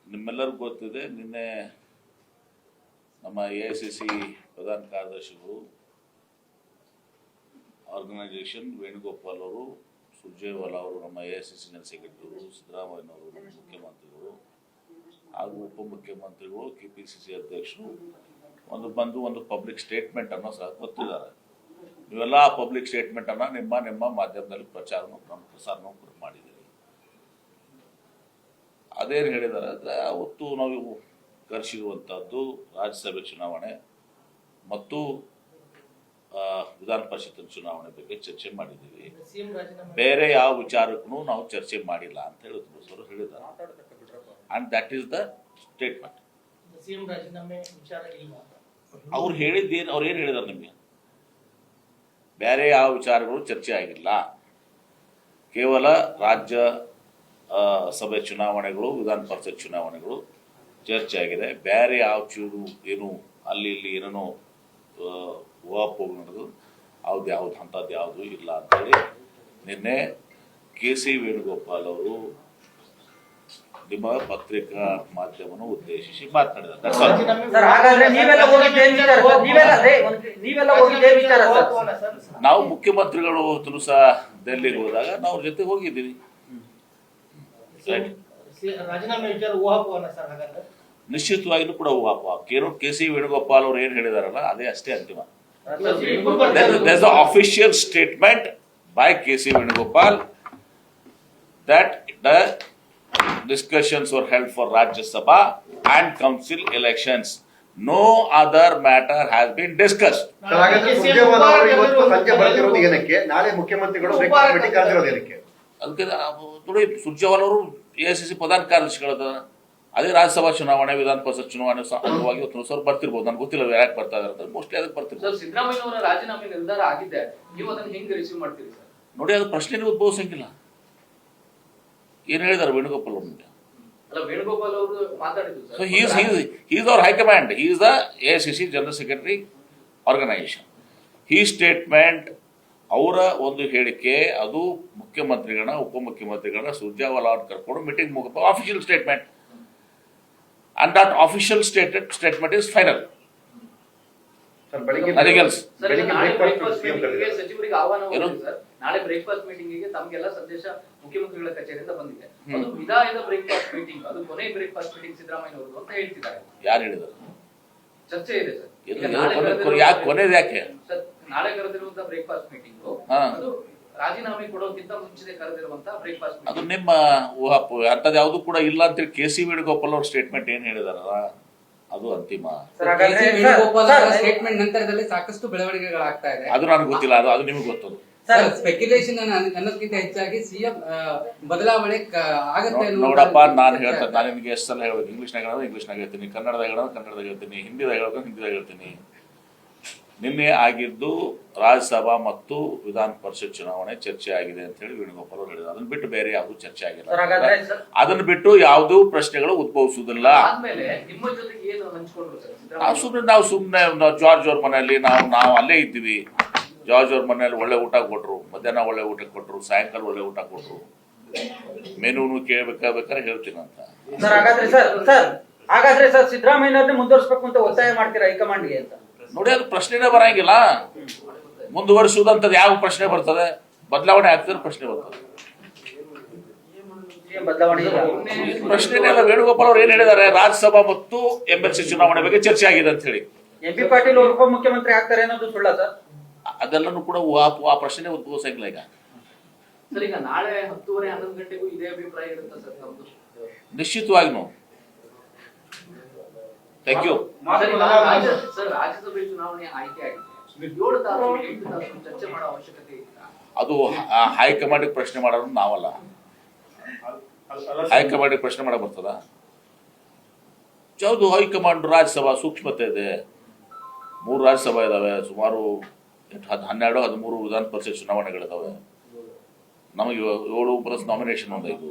ನಿಮ್ಮೆಲ್ಲರಿಗೂ ಗೊತ್ತಿದೆ, ನಿನ್ನೆ ನಮ್ಮ AICC ಪ್ರಧಾನ ಕಾರ್ಯದರ್ಶಿಗಳು ಆರ್ಗನೈಸೇಷನ್ ವೇಣುಗೋಪಾಲ್ ಅವರು, ಸುರ್ಜೇವಾಲಾ ಅವರು, ನಮ್ಮ AICC ಜನರಲ್ ಸೆಕ್ರೆಟರಿ ಸಿದ್ದರಾಮಯ್ಯನವರು, ಮುಖ್ಯಮಂತ್ರಿಗಳು ಹಾಗೂ ಉಪಮುಖ್ಯಮಂತ್ರಿಗಳು, KPCC ಅಧ್ಯಕ್ಷರು ಒಂದು ಪಬ್ಲಿಕ್ ಸ್ಟೇಟ್ಮೆಂಟ್ ಅನ್ನು ಸಹ ಕೊಟ್ಟಿದ್ದಾರೆ. ನೀವೆಲ್ಲ ಪಬ್ಲಿಕ್ ಸ್ಟೇಟ್ಮೆಂಟ್ ಅನ್ನು ನಿಮ್ಮ ಮಾಧ್ಯಮದಲ್ಲಿ ಪ್ರಸಾರನೂ ಮಾಡಿದ್ದೀರಿ. ಅದೇನು ಹೇಳಿದ್ದಾರೆ ಅಂದರೆ, ಅವತ್ತು ನಾವು ಕರೆಸಿರುವಂಥದ್ದು ರಾಜ್ಯಸಭೆ ಚುನಾವಣೆ ಮತ್ತು ವಿಧಾನ ಪರಿಷತ್ತಿನ ಚುನಾವಣೆ ಬಗ್ಗೆ ಚರ್ಚೆ ಮಾಡಿದ್ದೀವಿ. ಬೇರೆ ಯಾವ ವಿಚಾರಕ್ಕೂ ನಾವು ಚರ್ಚೆ ಮಾಡಿಲ್ಲ ಅಂತ ಹೇಳಿದ್ದಾರೆ. And that is the statement. ಅವ್ರು ಹೇಳಿದ್ದೇನು, ಅವ್ರು ಏನು ಹೇಳಿದಾರೆ ನಿಮಗೆ? ಬೇರೆ ಯಾವ ವಿಚಾರಗಳು ಚರ್ಚೆ ಆಗಿಲ್ಲ, ಕೇವಲ ರಾಜ್ಯ ಸಭೆ ಚುನಾವಣೆಗಳು, ವಿಧಾನ ಪರಿಷತ್ ಚುನಾವಣೆಗಳು ಚರ್ಚೆ ಆಗಿದೆ. ಬೇರೆ ಯಾವ ಚೂರು ಏನು ಅಲ್ಲಿ ಇಲ್ಲಿ ಏನೇನೋ ಊಹಾಪೋಹ ನಡೆದು ಯಾವ್ದು ಅಂಥದ್ದು ಯಾವುದು ಇಲ್ಲ ಅಂತೇಳಿ ನಿನ್ನೆ KC ವೇಣುಗೋಪಾಲ್ ಅವರು ನಿಮ್ಮ ಪತ್ರಿಕಾ ಮಾಧ್ಯಮವನ್ನು ಉದ್ದೇಶಿಸಿ ಮಾತನಾಡಿದ್ದಾರೆ. ನಾವು ಮುಖ್ಯಮಂತ್ರಿಗಳು ಹೊತ್ತು ಸಹ ಡೆಲ್ಲಿಗೆ ಹೋದಾಗ ನಾವು ಅವ್ರ ಜೊತೆ ಹೋಗಿದ್ದೀವಿ. ನಿಶ್ಚಿತವಾಗಿಯೂ ಕೂಡ ಊಹಾಪೋಹ. KC ವೇಣುಗೋಪಾಲ್ ಅವರು ಏನು ಹೇಳಿದಾರಲ್ಲ ಅದೇ ಅಷ್ಟೇ ಅಂತಿಮ. There's an official statement by KC Venugopal that the discussions were held for Rajya Sabha and Council elections. No other matter has been discussed. ನೋಡಿ, ಸುರ್ಜೇವಾಲಾ ಅವರು AICC ಪ್ರಧಾನ ಕಾರ್ಯದರ್ಶಿಗಳದ ಅದೇ ರಾಜ್ಯಸಭಾ ಚುನಾವಣೆ, ವಿಧಾನ ಪರಿಷತ್ ಚುನಾವಣೆ ಅಂಗವಾಗಿ ಇವತ್ತು ಬರ್ತಿರ್ಬೋದು. ನನಗೆ ಗೊತ್ತಿಲ್ಲ ಯಾಕೆ ಬರ್ತಾ ಇದ್ದಾರೆ, ಮೋಸ್ಟ್ಲಿ ಅದಕ್ಕೆ ಬರ್ತಿರ್ಬೋದು. ಸಿದ್ದರಾಮಯ್ಯ ಅವರ ರಾಜೀನಾಮೆ ನಿರ್ಧಾರ ಆಗಿದೆ, ನೀವು ಅದನ್ನು ಹೆಂಗೆ ರಿಸೀವ್ ಮಾಡ್ತೀರಿ ಸರ್? ನೋಡಿ, ಅದು ಪ್ರಶ್ನೆ ಉದ್ಭವಿಸಂಗಿಲ್ಲ. ಏನ್ ಹೇಳಿದಾರೆ ವೇಣುಗೋಪಾಲ್ ಅವರು? ವೇಣುಗೋಪಾಲ್ ಅವರು ಮಾತಾಡಿದ್ರು. So he is our high command. He is the AICC general secretary organization. His statement, ಅವರ ಒಂದು ಹೇಳಿಕೆ, ಅದು ಮುಖ್ಯಮಂತ್ರಿಗಳನ್ನ, ಉಪಮುಖ್ಯಮಂತ್ರಿಗಳನ್ನ, ಸುರ್ಜೇವಾಲಾ ಅವ್ರು ಕರ್ಕೊಂಡು ಮೀಟಿಂಗ್ ಮುಗಿದ official statement. And that official statement is final. ನಾಳೆ ಬ್ರೇಕ್ಫಾಸ್ಟ್ ಮೀಟಿಂಗ್ ತಮಗೆಲ್ಲ ಸಂದೇಶ ಮುಖ್ಯಮಂತ್ರಿಗಳ ಕಚೇರಿಯಿಂದ ಬಂದಿದೆ. ಅದು ವಿದಾಯದ ಬ್ರೇಕ್ಫಾಸ್ಟ್ ಮೀಟಿಂಗ್, ಅದು ಕೊನೆ ಬ್ರೇಕ್ಫಾಸ್ಟ್ ಮೀಟಿಂಗ್ ಸಿದ್ದರಾಮಯ್ಯ ಅವರು ಅಂತ ಹೇಳ್ತಿದ್ದಾರೆ. ಯಾರು ಹೇಳಿದ್ದಾರೆ? ಚರ್ಚೆ ಇದೆ ಸರ್. ಯಾಕೆ ಕೊನೆದು ಯಾಕೆ? ಸರ್, ನಾಳೆ ಕರೆದಿರುವಂತಹ ಬ್ರೇಕ್ಫಾಸ್ಟ್ ಮೀಟಿಂಗ್ ಅದು ರಾಜೀನಾಮೆ ಕೊಡೋಕ್ಕಿಂತ ಮುಂಚೆ ಕರೆದಿರುವಂತಹ ಬ್ರೇಕ್ಫಾಸ್ಟ್ ಮೀಟಿಂಗ್. ಅದು ನಿಮ್ಮ ಊಹಾಪೋಹ. ಅಂತದ್ದು ಯಾವುದು ಕೂಡ ಇಲ್ಲ ಅಂತೇಳಿ KC ವೇಣುಗೋಪಾಲ್ ಅವ್ರ ಸ್ಟೇಟ್ಮೆಂಟ್ ಏನ್ ಹೇಳಿದಾರಲ್ಲ ಅದು ಅಂತಿಮ. ಸ್ಟೇಟ್ಮೆಂಟ್ ನಂತರದಲ್ಲಿ ಸಾಕಷ್ಟು ಬೆಳವಣಿಗೆಗಳಾಗ್ತಾ ಇದೆ. ಅದು ನನಗೆ ಗೊತ್ತಿಲ್ಲ, ಅದು ನಿಮಗೆ ಗೊತ್ತದು. ಸ್ಪೆಕ್ಯುಲೇಷನ್ ಅನ್ನೋದಕ್ಕಿಂತ ಹೆಚ್ಚಾಗಿ CM ಬದಲಾವಣೆ ಆಗುತ್ತೆ. ನೋಡಪ್ಪ, ನಾನು ಹೇಳ್ತೇನೆ, ನಾನು ನಿಮಗೆ ಎಷ್ಟು ಸಲ ಹೇಳ್ಬೇಕು, ಇಂಗ್ಲೀಷ್ನಾಗ ಹೇಳೋದು ಇಂಗ್ಲೀಷ್ನಾಗ ಹೇಳ್ತೀನಿ, ಕನ್ನಡದಾಗ ಹೇಳೋದು ಕನ್ನಡದಾಗ ಹೇಳ್ತೀನಿ, ಹಿಂದಿದಾಗ ಹೇಳೋದು ಹಿಂದಿದಾಗ ಹೇಳ್ತೀನಿ. ನಿನ್ನೆ ಆಗಿದ್ದು ರಾಜ್ಯಸಭಾ ಮತ್ತು ವಿಧಾನ ಪರಿಷತ್ ಚುನಾವಣೆ ಚರ್ಚೆ ಆಗಿದೆ ಅಂತ ಹೇಳಿ ವೇಣುಗೋಪಾಲ್ ಅವರು ಹೇಳಿದ್ರು. ಅದನ್ನ ಬಿಟ್ಟು ಬೇರೆ ಯಾವುದು ಚರ್ಚೆ ಆಗಿಲ್ಲ. ಅದನ್ನ ಬಿಟ್ಟು ಯಾವುದೂ ಪ್ರಶ್ನೆಗಳು ಉದ್ಭವಿಸುವುದಿಲ್ಲ. ನಾವು ಸುಮ್ಮನೆ ಜಾರ್ಜ್ ಅವ್ರ ಮನೆಯಲ್ಲಿ ನಾವು ಅಲ್ಲೇ ಇದ್ದೀವಿ. ಜಾರ್ಜ್ ಅವ್ರ ಮನೆಯಲ್ಲಿ ಒಳ್ಳೆ ಊಟ ಕೊಟ್ರು, ಮಧ್ಯಾಹ್ನ ಒಳ್ಳೆ ಊಟ ಕೊಟ್ರು, ಸಾಯಂಕಾಲ ಒಳ್ಳೆ ಊಟ ಕೊಟ್ರು. ಮೆನುನು ಕೇಳಬೇಕಾದ್ರೆ ಹೇಳ್ತೀನಿ ಅಂತ. ಹಾಗಾದ್ರೆ ಸರ್ ಸಿದ್ದರಾಮಯ್ಯ ಮುಂದುವರಿಸಬೇಕು ಅಂತ ಒತ್ತಾಯ ಮಾಡ್ತೀರಾ ಹೈಕಮಾಂಡ್ಗೆ ಅಂತ? ನೋಡಿ, ಅದು ಪ್ರಶ್ನೆನೇ ಬರಂಗಿಲ್ಲ. ಮುಂದುವರಿಸುವುದಂತದ್ದು ಯಾವ ಪ್ರಶ್ನೆ ಬರ್ತದೆ? ಬದಲಾವಣೆ ಆಗ್ತದೆ, ಪ್ರಶ್ನೆ ಬರ್ತದೆ. ಪ್ರಶ್ನೆನೇ ಇಲ್ಲ. ವೇಣುಗೋಪಾಲ್ ಅವರು ಏನ್ ಹೇಳಿದ್ದಾರೆ? ರಾಜ್ಯಸಭಾ ಮತ್ತು MLC ಚುನಾವಣೆ ಬಗ್ಗೆ ಚರ್ಚೆ ಆಗಿದೆ ಅಂತ ಹೇಳಿ. MP ಪಾಟೀಲ್ ಅವರು ಉಪಮುಖ್ಯಮಂತ್ರಿ ಆಗ್ತಾರೆ ಅನ್ನೋದು ಸುಳ್ಳ ಸರ್? ಅದೆಲ್ಲನೂ ಕೂಡ ಆ ಪ್ರಶ್ನೆ ಉದ್ಭವಿಸಂಗಿಲ್ಲ. ಈಗ ನಾಳೆ 10:30 11 ಗಂಟೆಗೂ ಇದೇ ಅಭಿಪ್ರಾಯ ಇರುತ್ತೆ ಸರ್ ತಮ್ಮದು? ನಿಶ್ಚಿತವಾಗಿನೂ. Thank you. ಸರ್, ರಾಜ್ಯಸಭೆ ಚುನಾವಣೆ ಆಯ್ಕೆ ಆಗಿದೆ, 7 ತಾಸು 8 ತಾಸು ಚರ್ಚೆ ಮಾಡೋ ಅವಶ್ಯಕತೆ ಇಲ್ಲ. ಅದು ಹೈಕಮಾಂಡ್ ಪ್ರಶ್ನೆ ಮಾಡೋದು ನಾವಲ್ಲ. ಹೈಕಮಾಂಡ್ ಪ್ರಶ್ನೆ ಮಾಡಕ್ ಬರ್ತದ? ಯಾವುದು ಹೈಕಮಾಂಡ್? ರಾಜ್ಯಸಭಾ ಸೂಕ್ಷ್ಮತೆ ಇದೆ. 3 ರಾಜ್ಯಸಭಾ ಇದಾವೆ, ಸುಮಾರು 12 13 ವಿಧಾನ ಪರಿಷತ್ ಚುನಾವಣೆಗಳಿದಾವೆ. ನಮಗೆ 7+ ನಾಮಿನೇಷನ್ ಒಂದಾಯ್ತು.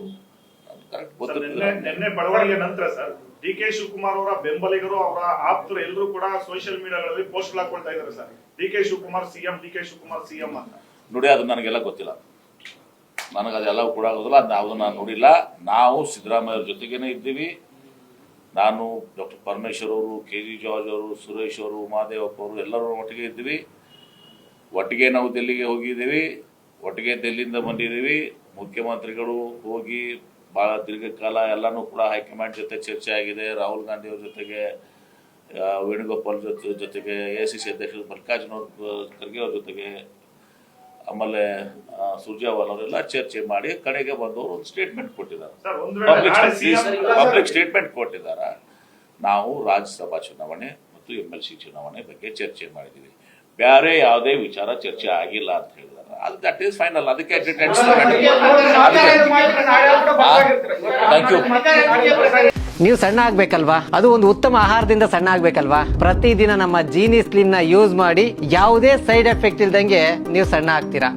ನಿನ್ನೆ ಬೆಳವಣಿಗೆ ನಂತರ ಸರ್ DK ಶಿವಕುಮಾರ್ ಅವರ ಬೆಂಬಲಿಗರು, ಅವರ ಆಪ್ತರು ಎಲ್ಲರೂ ಕೂಡ ಸೋಷಿಯಲ್ ಮೀಡಿಯಾಗಳಲ್ಲಿ ಪೋಸ್ಟ್ ಹಾಕೊಳ್ತಾ ಇದ್ದಾರೆ sir, DK Shivakumar CM, DK Shivakumar CM ಅಂತ. ನೋಡಿ, ಅದು ನನಗೆಲ್ಲ ಗೊತ್ತಿಲ್ಲ. ನನಗೆ ಅದೆಲ್ಲ ಕೂಡ ಆಗೋದಿಲ್ಲ, ಅದು ಯಾವುದೂ ನಾನು ನೋಡಿಲ್ಲ. ನಾವು ಸಿದ್ದರಾಮಯ್ಯ ಅವ್ರ ಜೊತೆಗೇನೆ ಇದ್ದೀವಿ. ನಾನು ಡಾಕ್ಟರ್ ಪರಮೇಶ್ವರ್ ಅವರು, ಕೆ ಜಿ ಜಾರ್ಜ್ ಅವರು, ಸುರೇಶ್ ಅವರು, ಮಹಾದೇವಪ್ಪ ಅವರು ಎಲ್ಲರೂ ಒಟ್ಟಿಗೆ ಇದ್ದೀವಿ. ಒಟ್ಟಿಗೆ ನಾವು ದಿಲ್ಲಿಗೆ ಹೋಗಿದ್ದೀವಿ, ಒಟ್ಟಿಗೆ ದಿಲ್ಲಿಂದ ಬಂದಿದ್ದೀವಿ. ಮುಖ್ಯಮಂತ್ರಿಗಳು ಹೋಗಿ ಭಾಳ ದೀರ್ಘಕಾಲ ಎಲ್ಲನೂ ಕೂಡ ಹೈಕಮಾಂಡ್ ಜೊತೆ ಚರ್ಚೆ ಆಗಿದೆ. ರಾಹುಲ್ ಗಾಂಧಿ ಅವ್ರ ಜೊತೆಗೆ, ವೇಣುಗೋಪಾಲ್ ಜೊತೆಗೆ, AICC ಅಧ್ಯಕ್ಷರು ಮಲ್ಲಿಕಾರ್ಜುನ ಖರ್ಗೆ ಅವ್ರ ಜೊತೆಗೆ, ಆಮೇಲೆ ಸುರ್ಜೇವಾಲಾ ಅವರೆಲ್ಲ ಚರ್ಚೆ ಮಾಡಿ ಕಡೆಗೆ ಬಂದವರು ಒಂದು ಸ್ಟೇಟ್ಮೆಂಟ್ ಕೊಟ್ಟಿದ್ದಾರೆ. ಸರ್, ಒಂದು ವೇಳೆ ನಾಳೆ CM ಪಬ್ಲಿಕ್ ಸ್ಟೇಟ್ಮೆಂಟ್ ಕೊಟ್ಟಿದ್ದಾರೆ. ನಾವು ರಾಜ್ಯಸಭಾ ಚುನಾವಣೆ ಮತ್ತು MLC ಚುನಾವಣೆ ಬಗ್ಗೆ ಚರ್ಚೆ ಮಾಡಿದ್ದೀವಿ, ಬೇರೆ ಯಾವುದೇ ವಿಚಾರ ಚರ್ಚೆ ಆಗಿಲ್ಲ ಅಂತ ಹೇಳಿದ್ದಾರೆ. ಅದು ದಟ್ ಈಸ್ ಫೈನಲ್. ಅದಕ್ಕೆ ಥ್ಯಾಂಕ್ ಯು. ನೀವು ಸಣ್ಣ ಆಗ್ಬೇಕಲ್ವಾ? ಅದು ಒಂದು ಉತ್ತಮ ಆಹಾರದಿಂದ ಸಣ್ಣ ಆಗ್ಬೇಕಲ್ವಾ? ಪ್ರತಿದಿನ ನಮ್ಮ ಜೀನಿ ಸ್ಲಿಮ್ ನ ಯೂಸ್ ಮಾಡಿ ಯಾವುದೇ ಸೈಡ್ ಎಫೆಕ್ಟ್ ಇಲ್ದಂಗೆ ನೀವು ಸಣ್ಣ ಆಗ್ತೀರಾ.